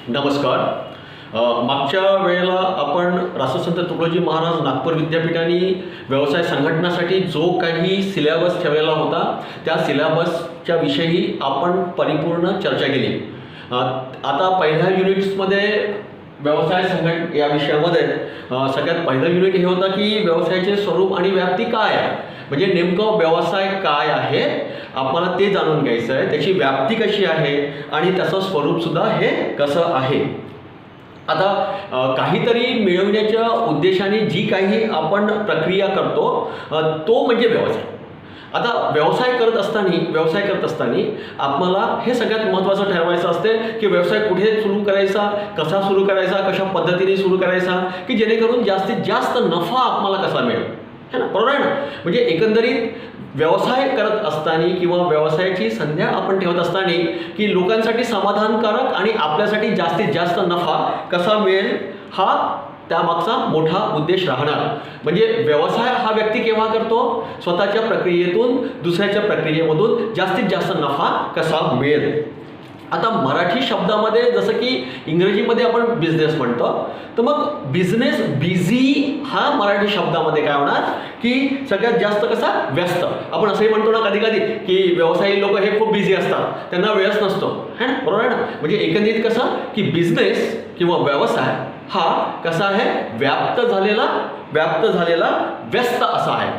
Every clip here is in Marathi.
नमस्कार. मागच्या वेळेला आपण राष्ट्रसंत तुकडोजी महाराज नागपूर विद्यापीठाने व्यवसाय संघटनासाठी जो काही सिलेबस ठेवलेला होता त्या सिलेबसच्या विषयी आपण परिपूर्ण चर्चा केली. आता पहिल्या युनिट्समध्ये व्यवसाय संघटना या विषयामध्ये सगळ्यात पहिलं युनिट हे होतं की व्यवसायाचे स्वरूप आणि व्याप्ती काय आहे, म्हणजे नेमकं व्यवसाय काय आहे आपल्याला ते जाणून घ्यायचं आहे, त्याची व्याप्ती कशी आहे आणि त्याचं स्वरूपसुद्धा हे कसं आहे. आता काहीतरी मिळवण्याच्या उद्देशाने जी काही आपण प्रक्रिया करतो तो म्हणजे व्यवसाय. आता व्यवसाय करत असताना आपल्याला हे सगळ्यात महत्त्वाचं ठरवायचं असते की व्यवसाय कुठे सुरू करायचा, कसा सुरू करायचा, कशा पद्धतीने सुरू करायचा की जेणेकरून जास्तीत जास्त नफा आपल्याला कसा मिळेल, है ना, बरोबर आहे ना. म्हणजे एकंदरीत व्यवसाय करत असताना किंवा व्यवसायाची संध्या आपण ठेवत असताना की लोकांसाठी समाधानकारक आणि आपल्यासाठी जास्तीत जास्त नफा कसा मिळेल हा त्यामागचा मोठा उद्देश राहणार. म्हणजे व्यवसाय हा व्यक्ती केव्हा करतो, स्वतःच्या प्रक्रियेतून दुसऱ्याच्या प्रक्रियेमधून जास्तीत जास्त नफा कसा मिळेल. आता मराठी शब्दामध्ये जसं की इंग्रजीमध्ये आपण बिझनेस म्हणतो, तर मग बिझनेस बिझी हा मराठी शब्दामध्ये काय होणार की सगळ्यात जास्त कसा व्यस्त. आपण असंही म्हणतो ना कधी कधी की व्यवसायी लोक हे खूप बिझी असतात, त्यांना वेळच नसतो, है ना, बरोबर आहे ना. म्हणजे एकंदरीत कसं की बिझनेस किंवा व्यवसाय हा कसा आहे, व्याप्त झालेला व्यस्त असा आहे.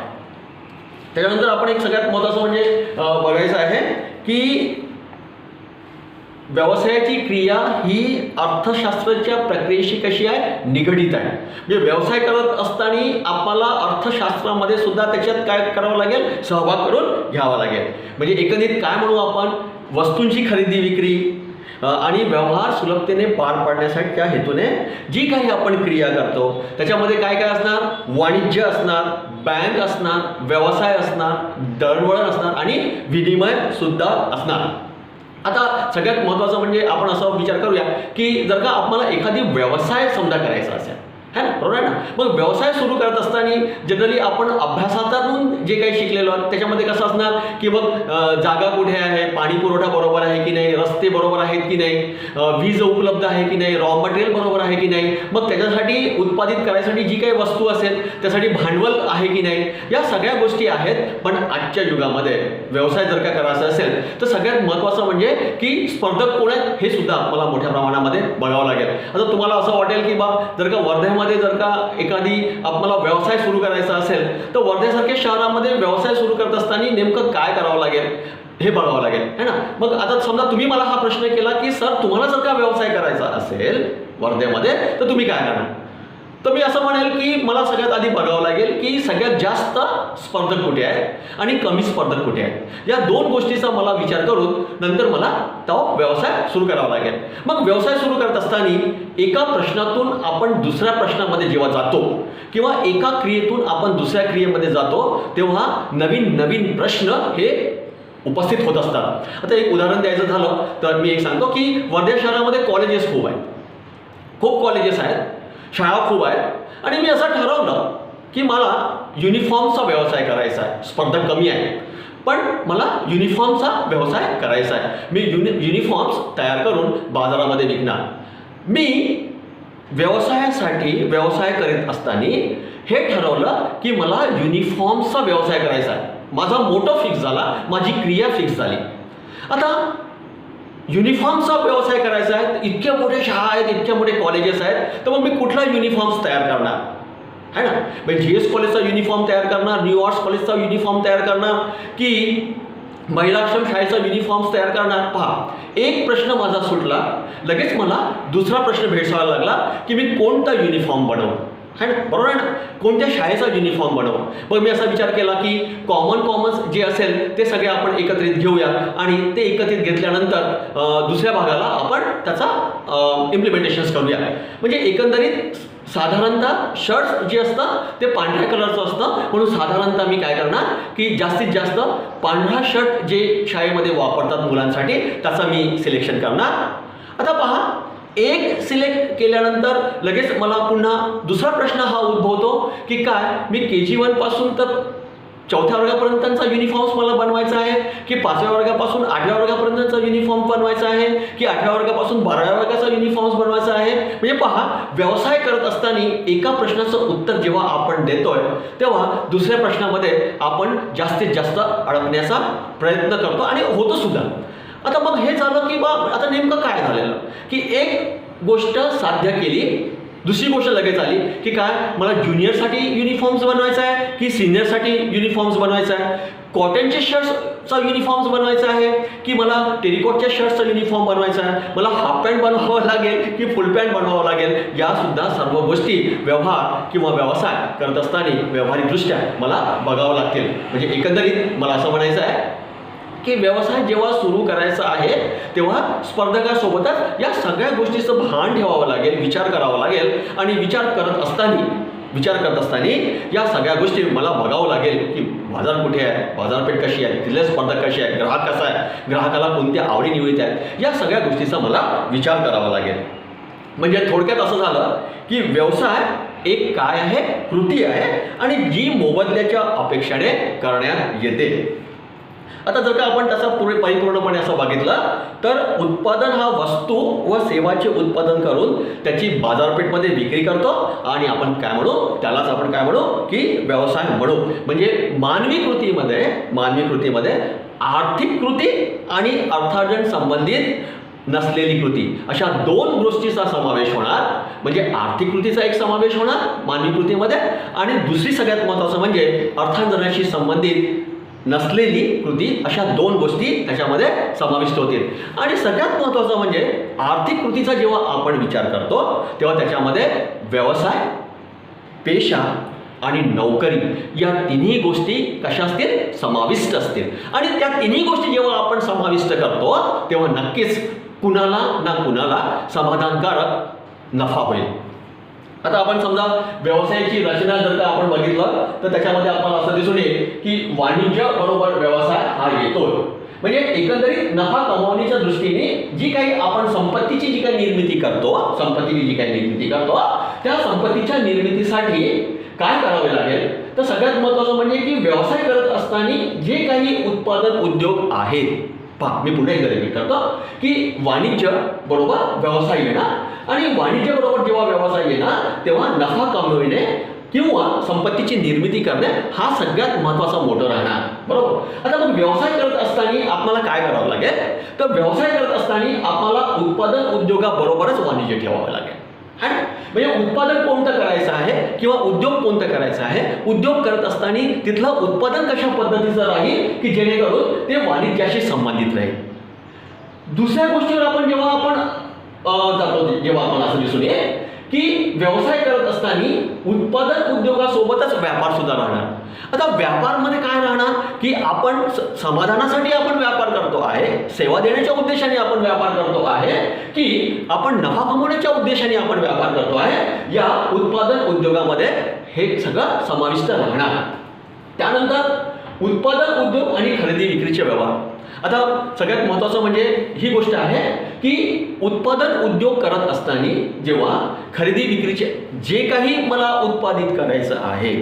त्याच्यानंतर आपण एक सगळ्यात महत्त्वाचं म्हणजे बघायचं आहे की व्यवसायाची क्रिया ही अर्थशास्त्राच्या प्रक्रियेशी कशी आहे, निगडीत आहे. म्हणजे व्यवसाय करत असताना आपल्याला अर्थशास्त्रामध्ये सुद्धा त्याच्यात काय करावं लागेल, सहभाग करून घ्यावा लागेल. म्हणजे एकंदरीत काय म्हणू आपण, वस्तूंची खरेदी विक्री आणि व्यवहार सुलभतेने पार पाडण्यासाठी हेतूने जी काही आपण क्रिया करतो त्याच्यामध्ये काय काय असणार, वाणिज्य असणार, बँक असणार, व्यवसाय असणार, दळणवळण असणार आणि विनिमय सुद्धा असणार. आता सगळ्यात महत्त्वाचं म्हणजे आपण असा विचार करूया की जर का आपल्याला एखादी व्यवसाय समजा करायचा असेल, है ना, बरोबर आहे ना. मग व्यवसाय सुरू करत असताना जनरली आपण अभ्यासातून जे काही शिकलेलो आहोत त्याच्यामध्ये कसं असणार की मग जागा कुठे आहे, पाणी पुरवठा बरोबर आहे की नाही, रस्ते बरोबर आहेत की नाही, वीज उपलब्ध आहे की नाही, रॉ मटेरियल बरोबर आहे की नाही, मग त्याच्यासाठी उत्पादित करायसाठी जी काही वस्तू असेल त्यासाठी भांडवल आहे की नाही, या सगळ्या गोष्टी आहेत. पण आजच्या युगामध्ये व्यवसाय जर का करायचा असेल तर सगळ्यात महत्त्वाचं म्हणजे की स्पर्धक कोण आहेत हे सुद्धा आपल्याला मोठ्या प्रमाणामध्ये बघावं लागेल. आता तुम्हाला असं वाटेल की बा जर का वर्ध्यामध्ये जर का एखादी आपल्याला व्यवसाय सुरू करायचा असेल तर वर्ध्यासारख्या शहरामध्ये व्यवसाय सुरू करत असताना नेमकं काय करावं लागेल हे बघावं लागेल, है ना. मग आता समजा तुम्ही मला हा प्रश्न केला की सर तुम्हाला जर का व्यवसाय करायचा असेल वर्ध्यामध्ये तर तुम्ही काय करणार, तर मी असं म्हणेल की मला सगळ्यात आधी बघावं लागेल की सगळ्यात जास्त स्पर्धक कुठे आहेत आणि कमी स्पर्धक कुठे आहेत. या दोन गोष्टीचा मला विचार करून नंतर मला तो व्यवसाय सुरू करावा लागेल. मग व्यवसाय सुरू करत असताना एका प्रश्नातून आपण दुसऱ्या प्रश्नामध्ये जेव्हा जातो किंवा एका क्रियेतून आपण दुसऱ्या क्रियेमध्ये जातो तेव्हा नवीन नवीन प्रश्न हे उपस्थित होत असतात. आता एक उदाहरण द्यायचं झालं तर मी एक सांगतो की वर्धा शहरामध्ये कॉलेजेस खूप आहेत, खूप कॉलेजेस आहेत, शाळा खूप आहेत आणि मी असं ठरवलं की मला युनिफॉर्मचा व्यवसाय करायचा आहे. स्पर्धक कमी आहे पण मला युनिफॉर्मचा व्यवसाय करायचा आहे. मी युनिफॉर्म्स तयार करून बाजारामध्ये विकणार. मी व्यवसाय करीत असताना हे ठरवलं की मला युनिफॉर्मचा व्यवसाय करायचा आहे. माझा मोटो फिक्स झाला, माझी क्रिया फिक्स झाली. आता युनिफॉर्मचा व्यवसाय करायचा आहे, इतक्या मोठ्या शाळा आहेत, इतक्या मोठे कॉलेजेस आहेत, तर मग मी कुठला युनिफॉर्म्स तयार करणार, है ना. म्हणजे GS कॉलेजचा युनिफॉर्म तयार करणार, न्यू आर्ट्स कॉलेजचा युनिफॉर्म तयार करणार की महिलाश्रम शाळेचा युनिफॉर्म्स तयार करणार. पहा, एक प्रश्न माझा सुटला, लगेच मला दुसरा प्रश्न भेडसावायला लागला की मी कोणता युनिफॉर्म बनवू, है ना, बरोबर आहे ना, कोणत्या शाळेचा युनिफॉर्म बनवू. मग मी असा विचार केला की कॉमन्स जे असेल ते सगळे आपण एकत्रित घेऊया आणि ते एकत्रित घेतल्यानंतर दुसऱ्या भागाला आपण त्याचा इम्प्लिमेंटेशन्स करूया. म्हणजे एकंदरीत साधारणतः शर्ट्स जे असतं ते पांढऱ्या कलरचं असतं, म्हणून साधारणतः मी काय करणार की जास्तीत जास्त पांढरा शर्ट जे शाळेमध्ये वापरतात मुलांसाठी त्याचा मी सिलेक्शन करणार. आता पहा, एक सिलेक्ट केल्यानंतर लगेच मला पुन्हा दुसरा प्रश्न हा उद्भवतो की काय मी KG1 पासून तर 4थ्या वर्गापर्यंतचा युनिफॉर्म्स मला बनवायचा आहे, की 5व्या वर्गापासून 8व्या वर्गापर्यंतचा युनिफॉर्म बनवायचा आहे, की 8व्या वर्गापासून 12व्या वर्गाचा युनिफॉर्म्स बनवायचा आहे. म्हणजे पहा, व्यवसाय करत असताना एका प्रश्नाचं उत्तर जेव्हा आपण देतोय तेव्हा दुसऱ्या प्रश्नामध्ये आपण जास्तीत जास्त अडकण्याचा प्रयत्न करतो आणि होतो सुद्धा. आता मग हे झालं की बा आता नेमकं काय झालेलं की एक गोष्ट साध्य केली, दुसरी गोष्ट लगेच आली की काय मला ज्युनियरसाठी युनिफॉर्म्स बनवायचा आहे की सिनियरसाठी युनिफॉर्म्स बनवायचा आहे, कॉटनचे शर्ट्सचा युनिफॉर्म्स बनवायचा आहे की मला टेरिकॉटच्या शर्ट्सचा युनिफॉर्म बनवायचा आहे, मला हाफ पॅन्ट बनवावं लागेल की फुल पॅन्ट बनवावं लागेल. यासुद्धा सर्व गोष्टी व्यवहार किंवा व्यवसाय करत असताना व्यावहारिकदृष्ट्या मला बघावं लागतील. म्हणजे एकंदरीत मला असं म्हणायचं आहे की व्यवसाय जेव्हा सुरू करायचा आहे तेव्हा स्पर्धकासोबतच या सगळ्या गोष्टीचं भान ठेवावं लागेल, विचार करावा लागेल आणि विचार करत असताना या सगळ्या गोष्टी मला बघावं लागेल की बाजार कुठे आहे, बाजारपेठ कशी आहे, तिथले स्पर्धक कशी आहे, ग्राहक कसा आहे, ग्राहकाला कोणत्या आवडीनिवडी आहेत, या सगळ्या गोष्टीचा मला विचार करावा लागेल. म्हणजे थोडक्यात असं झालं की व्यवसाय एक काय आहे, कृती आहे आणि जी मोबदल्याच्या अपेक्षेने करण्यात येते. आता जर का आपण त्याचा परिपूर्णपणे असं बघितलं तर उत्पादन हा वस्तू व सेवाचे उत्पादन करून त्याची बाजारपेठमध्ये विक्री करतो आणि आपण काय म्हणू, त्यालाच आपण काय म्हणू की व्यवसाय म्हणू. म्हणजे मानवी कृतीमध्ये आर्थिक कृती आणि अर्थार्जन संबंधित नसलेली कृती अशा दोन गोष्टीचा समावेश होणार. म्हणजे आर्थिक कृतीचा एक समावेश होणार मानवी कृतीमध्ये आणि दुसरी सगळ्यात महत्त्वाचं म्हणजे अर्थार्जनाशी संबंधित नसलेली कृती, अशा दोन गोष्टी त्याच्यामध्ये समाविष्ट होतील. आणि सगळ्यात महत्त्वाचं म्हणजे आर्थिक कृतीचा जेव्हा आपण विचार करतो तेव्हा त्याच्यामध्ये व्यवसाय, पेशा आणि नोकरी या तिन्ही गोष्टी कशा असतील, समाविष्ट असतील. आणि त्या तिन्ही गोष्टी जेव्हा आपण समाविष्ट करतो तेव्हा नक्कीच कुणाला ना कुणाला समाधानकारक नफा होईल. आता आपण समजा व्यवसायाची रचना जर का आपण बघितलं तर त्याच्यामध्ये आपल्याला असं दिसून येईल की वाणिज्य बरोबर व्यवसाय हा येतो. म्हणजे एकंदरीत नफा कमावण्याच्या दृष्टीने जी काही आपण संपत्तीची जी काही निर्मिती करतो त्या संपत्तीच्या निर्मितीसाठी काय करावे लागेल तर सगळ्यात महत्त्वाचं म्हणजे की व्यवसाय करत असताना जे काही उत्पादन उद्योग आहेत, पहा मी पुन्हा एकदा रिपीट करतो की वाणिज्य बरोबर व्यवसाय येणार आणि वाणिज्य बरोबर जेव्हा व्यवसाय येणार तेव्हा नफा कमविणे किंवा संपत्तीची निर्मिती करणे हा सगळ्यात महत्त्वाचा मोठं राहणार. बरोबर. आता मग व्यवसाय करत असताना आपल्याला काय करावं लागेल तर व्यवसाय करत असताना आपल्याला उत्पादन उद्योगाबरोबरच वाणिज्य ठेवावं लागेल. म्हणजे उत्पादन कोणतं करायचं आहे किंवा उद्योग कोणतं करायचा आहे, उद्योग करत असताना तिथलं उत्पादन कशा पद्धतीचं राहील की जेणेकरून ते वाणिज्याशी संबंधित राहील. दुसऱ्या गोष्टीवर आपण जेव्हा आपण असं दिसून येईल की व्यवसाय करत असताना उत्पादन उद्योगासोबतच व्यापार सुद्धा राहणार. आता व्यापारमध्ये काय राहणार की आपण समाधानासाठी आपण व्यापार करतो आहे, सेवा देण्याच्या उद्देशाने आपण व्यापार करतो आहे की आपण नफा कमवण्याच्या उद्देशाने आपण व्यापार करतो आहे, या उत्पादन उद्योगामध्ये हे सगळं समाविष्ट राहणार. त्यानंतर उत्पादन उद्योग आणि खरेदी विक्रीचे व्यवहार. आता सगळ्यात महत्त्वाचं म्हणजे ही गोष्ट आहे की उत्पादन उद्योग करत असताना जेव्हा खरेदी विक्रीचे जे काही मला उत्पादित करायचं आहे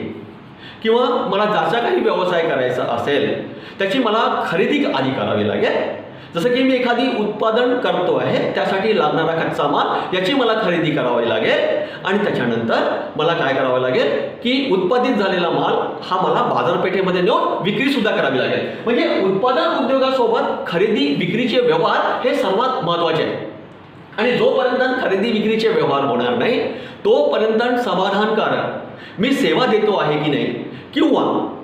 किंवा मला ज्याचा काही व्यवसाय करायचा असेल त्याची मला खरेदी आधी करावी लागेल. जसं की मी एखादी उत्पादन करतो आहे त्यासाठी लागणारा कच्चा माल याची मला खरेदी करावी लागेल आणि त्याच्यानंतर मला काय करावं लागेल की उत्पादित झालेला माल हा मला बाजारपेठेमध्ये नेऊन विक्री सुद्धा करावी लागेल. म्हणजे उत्पादन उद्योगासोबत खरेदी विक्रीचे व्यवहार हे सर्वात महत्त्वाचे आहे. आणि जोपर्यंत खरेदी विक्रीचे व्यवहार होणार नाही तोपर्यंत समाधानकारक मी सेवा देतो आहे की नाही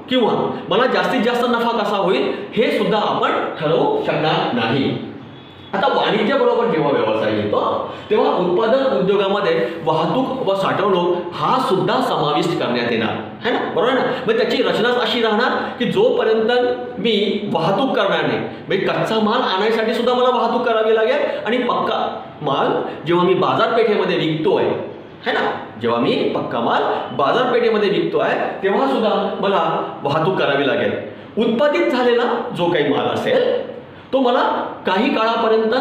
किंवा मला जास्तीत जास्त नफा कसा होईल हे सुद्धा आपण ठरवू शकणार नाही. आता वाणिज्य बरोबर जेव्हा व्यवसाय येतो तेव्हा उत्पादन उद्योगामध्ये वाहतूक व साठवणूक हा सुद्धा समाविष्ट करण्यात येणार है ना, बरोबर ना. मग त्याची रचनाच अशी राहणार की जोपर्यंत मी वाहतूक करणार नाही, म्हणजे कच्चा माल आणायसाठी सुद्धा मला वाहतूक करावी लागेल आणि पक्का माल जेव्हा मी बाजारपेठेमध्ये विकतोय है ना, जेव्हा मी पक्का माल बाजारपेठेमध्ये विकतो आहे तेव्हा सुद्धा मला वाहतूक करावी लागेल. उत्पादित झालेला जो काही माल असेल तो मला काही काळापर्यंत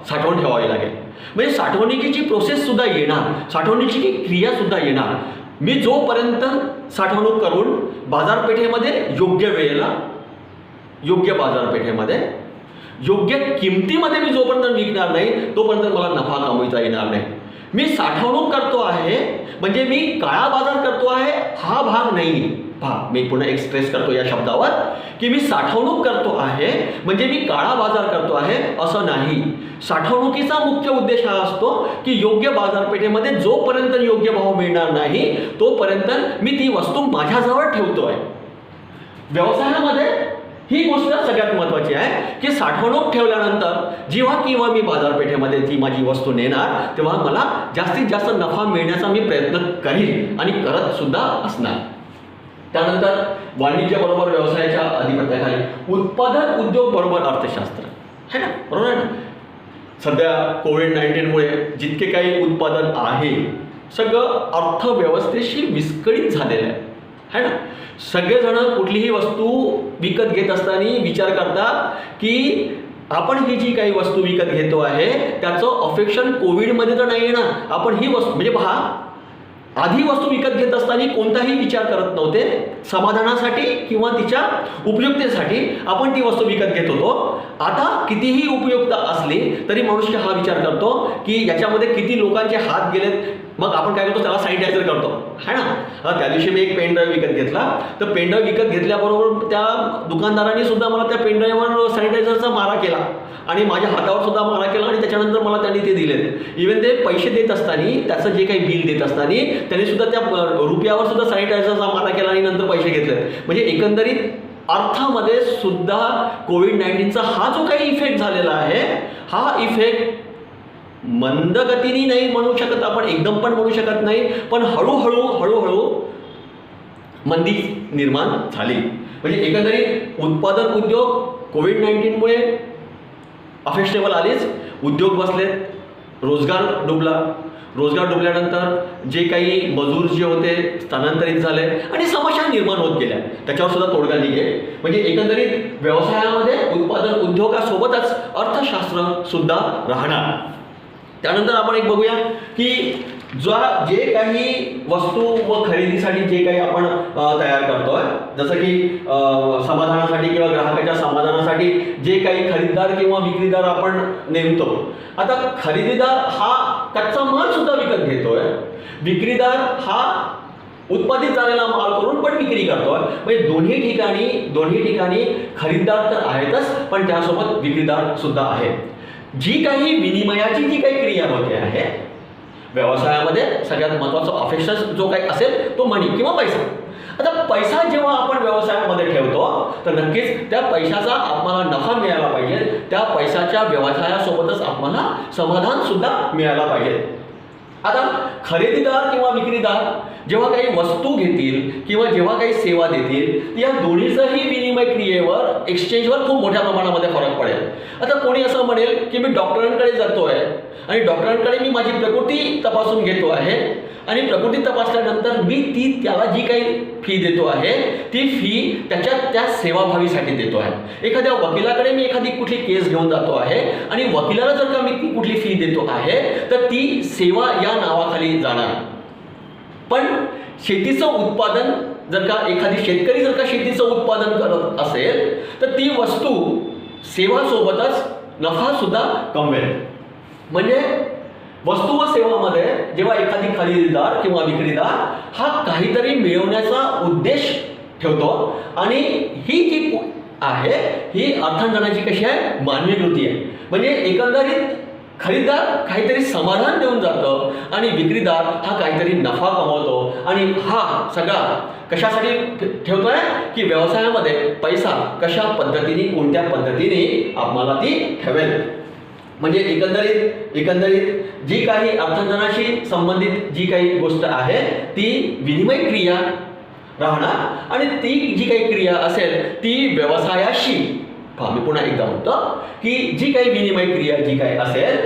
साठवून ठेवावी लागेल. म्हणजे साठवणुकीची प्रोसेस सुद्धा येणार, साठवणुकीची क्रिया सुद्धा येणार. मी जोपर्यंत साठवणूक करून बाजारपेठेमध्ये योग्य वेळेला, योग्य बाजारपेठेमध्ये, योग्य किमतीमध्ये मी जोपर्यंत विकणार नाही तोपर्यंत मला नफा कमविता येणार नाही. मी साठवणूक करतो आहे म्हणजे मी काळा बाजार करतो आहे हा भाग नाही. पहा, मी पुन्हा एक स्ट्रेस करतो या शब्दावर की मी साठवणूक करतो आहे म्हणजे मी काळा बाजार करतो आहे असं नाही. साठवणुकीचा मुख्य उद्देश हा असतो की योग्य बाजारपेठेमध्ये जोपर्यंत योग्य भाव मिळणार नाही तोपर्यंत मी ती वस्तू माझ्याजवळ ठेवतोय. व्यवसायामध्ये ही गोष्ट सगळ्यात महत्त्वाची आहे की साठवणूक ठेवल्यानंतर जेव्हा किंवा मी बाजारपेठेमध्ये ती माझी वस्तू नेणार तेव्हा मला जास्तीत जास्त नफा मिळण्याचा मी प्रयत्न करीन आणि करत सुद्धा असणार. त्यानंतर वाणिज्य बरोबर व्यवसायाच्या अधिपत्याखाली उत्पादन उद्योग बरोबर अर्थशास्त्र है ना, बरोबर आहे ना. सध्या कोविड-19मुळे जितके काही उत्पादन आहे सगळं अर्थव्यवस्थेशी विस्कळीत झालेलं आहे ना. सगळेजण कुठलीही वस्तू विकत घेत असताना विचार करतात की आपण ही जी काही वस्तू विकत घेतो आहे त्याचं अफेक्शन कोविडमध्ये तर नाही येणार. आपण ही वस्तू म्हणजे पहा, आधी वस्तू विकत घेत असताना कोणताही विचार करत नव्हते. समाधानासाठी किंवा तिच्या उपयुक्तेसाठी आपण ती वस्तू विकत घेत होतो. आता कितीही उपयुक्त असली तरी मनुष्य हा विचार करतो की याच्यामध्ये किती लोकांचे हात गेलेत, मग आपण काय करतो त्याला सॅनिटायझर करतो है ना. त्या दिवशी मी एक पेन ड्राईव्ह विकत घेतला, तर पेन ड्राईव्ह विकत घेतल्याबरोबर त्या दुकानदारांनी सुद्धा मला त्या पेन ड्राईव्हवर सॅनिटायझरचा मारा केला आणि माझ्या हातावर सुद्धा मारा केला आणि त्याच्यानंतर मला त्यांनी ते दिलेत. इव्हन ते पैसे देत असताना त्याचं जे काही बिल देत असताना त्यांनी सुद्धा त्या रुपयावर सुद्धा सॅनिटायझरचा मारा केला आणि नंतर पैसे घेतले. म्हणजे एकंदरीत अर्थामध्ये सुद्धा कोविड-19चा हा जो काही इफेक्ट झालेला आहे हा इफेक्ट मंद गतीने नाही म्हणू शकत आपण, एकदम पण म्हणू शकत नाही, पण हळूहळू मंदी निर्माण झाली. म्हणजे एकंदरीत उत्पादन उद्योग कोविड-19मुळे अफेक्टेबल आलेच. उद्योग बसलेत, रोजगार डुबला. रोजगार डुबल्यानंतर जे काही मजूर जे होते स्थलांतरित झाले आणि समस्या निर्माण होत गेल्या, त्याच्यावर सुद्धा तोडगा निघेल. म्हणजे एकंदरीत व्यवसायामध्ये उत्पादन उद्योगासोबतच अर्थशास्त्र सुद्धा राहणार. त्यानंतर आपण एक बघूया की जे काही वस्तू व खरेदीसाठी जे काही आपण तयार करतोय, जसं की समाधानासाठी किंवा ग्राहकाच्या समाधानासाठी जे काही खरेदीदार किंवा विक्रीदार आपण नेमतो. आता खरेदीदार हा कच्चा माल सुद्धा विकत घेतोय, विक्रीदार हा उत्पादित झालेला माल करून पण विक्री करतोय. म्हणजे दोन्ही ठिकाणी खरेदीदार तर आहेतच पण त्यासोबत विक्रीदार सुद्धा आहे. जी काही विनिमयाची जी काही क्रिया होते आहे व्यवसायामध्ये सगळ्यात महत्त्वाचा अफेक्शन जो काही असेल तो मनी किंवा पैसा. आता पैसा जेव्हा आपण व्यवसायामध्ये ठेवतो तर नक्कीच त्या पैशाचा आपल्याला नफा मिळाला पाहिजे, त्या पैशाच्या व्यवसायासोबतच आपल्याला समाधान सुद्धा मिळायला पाहिजे. आता खरेदीदार किंवा विक्रीदार जेव्हा काही वस्तू घेतील किंवा जेव्हा काही सेवा देतील या दोन्हीचाही विनिमय क्रियेवर, एक्सचेंजवर खूप मोठ्या प्रमाणामध्ये फरक पडेल. आता कोणी असं म्हणेल की मी डॉक्टरांकडे जातोय आणि डॉक्टरांकडे मी माझी प्रकृती तपासून घेतो आहे आणि प्रकृती तपासल्यानंतर मी त्याला जी काही फी देतो आहे ती फी त्या सेवाभावीसाठी देतो आहे. एखाद्या वकिलाकडे मी एखादी कुठली केस घेऊन जातो आहे आणि वकिलाला जर का मी कुठली फी देतो आहे तर ती सेवा या नावाखाली जाणार. पण शेतीचं उत्पादन जर का एखादी शेतकरी जर का शेतीचं उत्पादन करत असेल तर ती वस्तू सेवासोबतच नफा सुद्धा कमवेल. म्हणजे वस्तू व सेवामध्ये जेव्हा एखादी खरेदीदार किंवा विक्रीदार हा काहीतरी मिळवण्याचा उद्देश ठेवतो आणि ही जी आहे ही अर्थार्जनाची कशी आहे, मानवी कृती आहे. म्हणजे एकंदरीत खरेदीदार काहीतरी समाधान देऊन जातो आणि विक्रीदार हा काहीतरी नफा कमवतो. आणि हा सगळा कशासाठी ठेवतोय की व्यवसायामध्ये पैसा कशा पद्धतीने, कोणत्या पद्धतीने आपल्याला ती ठेवेल. म्हणजे एकंदरीत जी काही अर्थार्जनाशी संबंधित जी काही गोष्ट आहे ती विनिमय क्रिया राहणार आणि ती जी काही क्रिया असेल ती व्यवसायाशी, मी पुन्हा एकदा म्हणतो की जी काही विनिमय क्रिया जी काही असेल,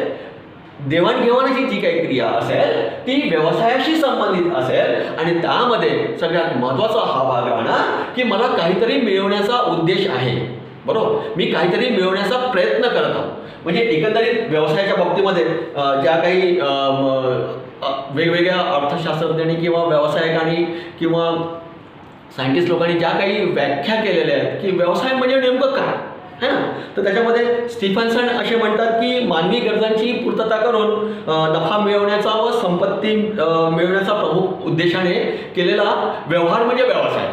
देवाणघेवाणीची जी काही क्रिया असेल ती व्यवसायाशी संबंधित असेल आणि त्यामध्ये सगळ्यात महत्त्वाचा हा भाग राहणार की मला काहीतरी मिळवण्याचा उद्देश आहे. बरोबर, मी काहीतरी मिळवण्याचा प्रयत्न करत आहोत. म्हणजे एकंदरीत व्यवसायाच्या बाबतीमध्ये ज्या काही वेगवेगळ्या अर्थशास्त्रज्ञांनी किंवा व्यावसायिकांनी किंवा सायंटिस्ट लोकांनी ज्या काही व्याख्या केलेल्या आहेत की व्यवसाय म्हणजे नेमकं काय है ना, तर त्याच्यामध्ये स्टीफन्सन असे म्हणतात की मानवी गरजांची पूर्तता करून नफा मिळवण्याचा व संपत्ती मिळवण्याचा प्रमुख उद्देशाने केलेला व्यवहार म्हणजे व्यवसाय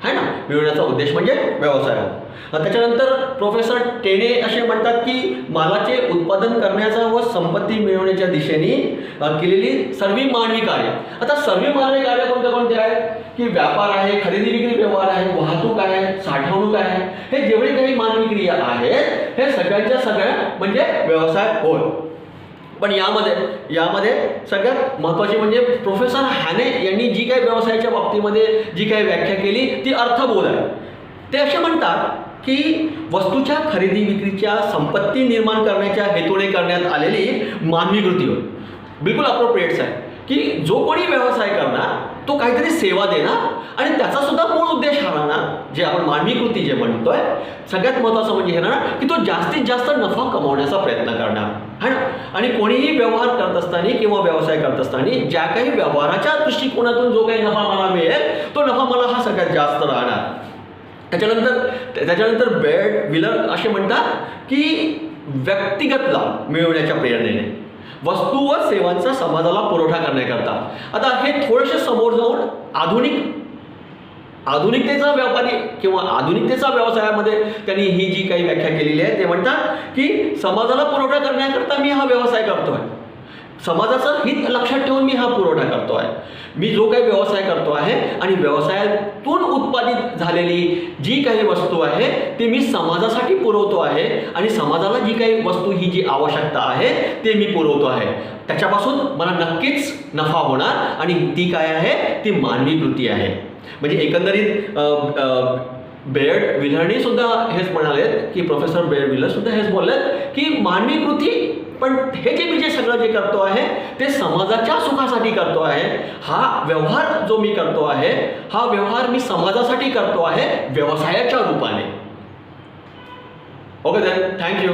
है ना, मिळवण्याचा उद्देश म्हणजे व्यवसाय. त्याच्यानंतर प्रोफेसर टेने असे म्हणतात की मालाचे उत्पादन करण्याचा व संपत्ती मिळवण्याच्या दिशेने केलेली सर्व मानवी कार्य. आता सर्व मानवी कार्य कोणते कोणते आहेत की व्यापार आहे, खरेदी विक्री व्यवहार आहे, वाहतूक आहे, साठवणूक आहे, हे जेवढे काही मानवी क्रिया आहेत हे सगळ्यांच्या सगळ्या म्हणजे व्यवसाय होय. पण यामध्ये सगळ्यात महत्त्वाची म्हणजे प्रोफेसर हॅने यांनी जी काही व्यवसायाच्या बाबतीमध्ये जी काही व्याख्या केली ती अर्थबोध आहे. ते असे म्हणतात की वस्तूच्या खरेदी विक्रीच्या संपत्ती निर्माण करण्याच्या हेतूने करण्यात आलेली मानवी कृती होय. बिलकुल अप्रोप्रिएट्स आहे की जो कोणी व्यवसाय करणार तो काहीतरी सेवा देणार आणि त्याचा सुद्धा मूळ उद्देश हा राहणार जे आपण मानवी कृती जे म्हणतोय सगळ्यात महत्त्वाचं म्हणजे हे राहणार की तो जास्तीत जास्त नफा कमवण्याचा प्रयत्न करणार है ना. आणि कोणीही व्यवहार करत असताना किंवा व्यवसाय करत असताना ज्या काही व्यवहाराच्या दृष्टिकोनातून जो काही नफा मला मिळेल तो नफा मला हा सगळ्यात जास्त राहणार. त्याच्यानंतर बेड विलर असे म्हणतात की व्यक्तिगत लाभ मिळवण्याच्या प्रेरणेने वस्तू व सेवांचा समाजाला पुरवठा करण्याकरता. आता हे थोडेसे समोर जाऊन आधुनिकतेचा व्यापारी किंवा आधुनिकतेचा व्यवसायामध्ये त्यांनी ही जी काही व्याख्या केलेली आहे ते म्हणतात की समाजाला पुरवठा करण्याकरता मी हा व्यवसाय करतोय, समाजाचं हित लक्षात ठेवून मी हा पुरवठा करतो आहे. मी जो काही व्यवसाय करतो आहे आणि व्यवसायातून उत्पादित झालेली जी काही वस्तू आहे ती मी समाजासाठी पुरवतो आहे आणि समाजाला जी काही वस्तू ही जी आवश्यकता आहे ते मी पुरवतो आहे. त्याच्यापासून मला नक्कीच नफा होणार आणि ती काय आहे ती मानवी कृती आहे. म्हणजे एकंदरीत बेअर्ड विलरनी सुद्धा हेच म्हणालेत की प्रोफेसर बेअर्ड विलर सुद्धा हेच बोललेत की मानवी कृती पण हे जे मी जे सगळं जे करतो आहे ते समाजाच्या सुखासाठी करतो आहे. हा व्यवहार जो मी करतो आहे हा व्यवहार मी समाजासाठी करतो आहे व्यवसायाच्या रूपाने. Okay then, thank you.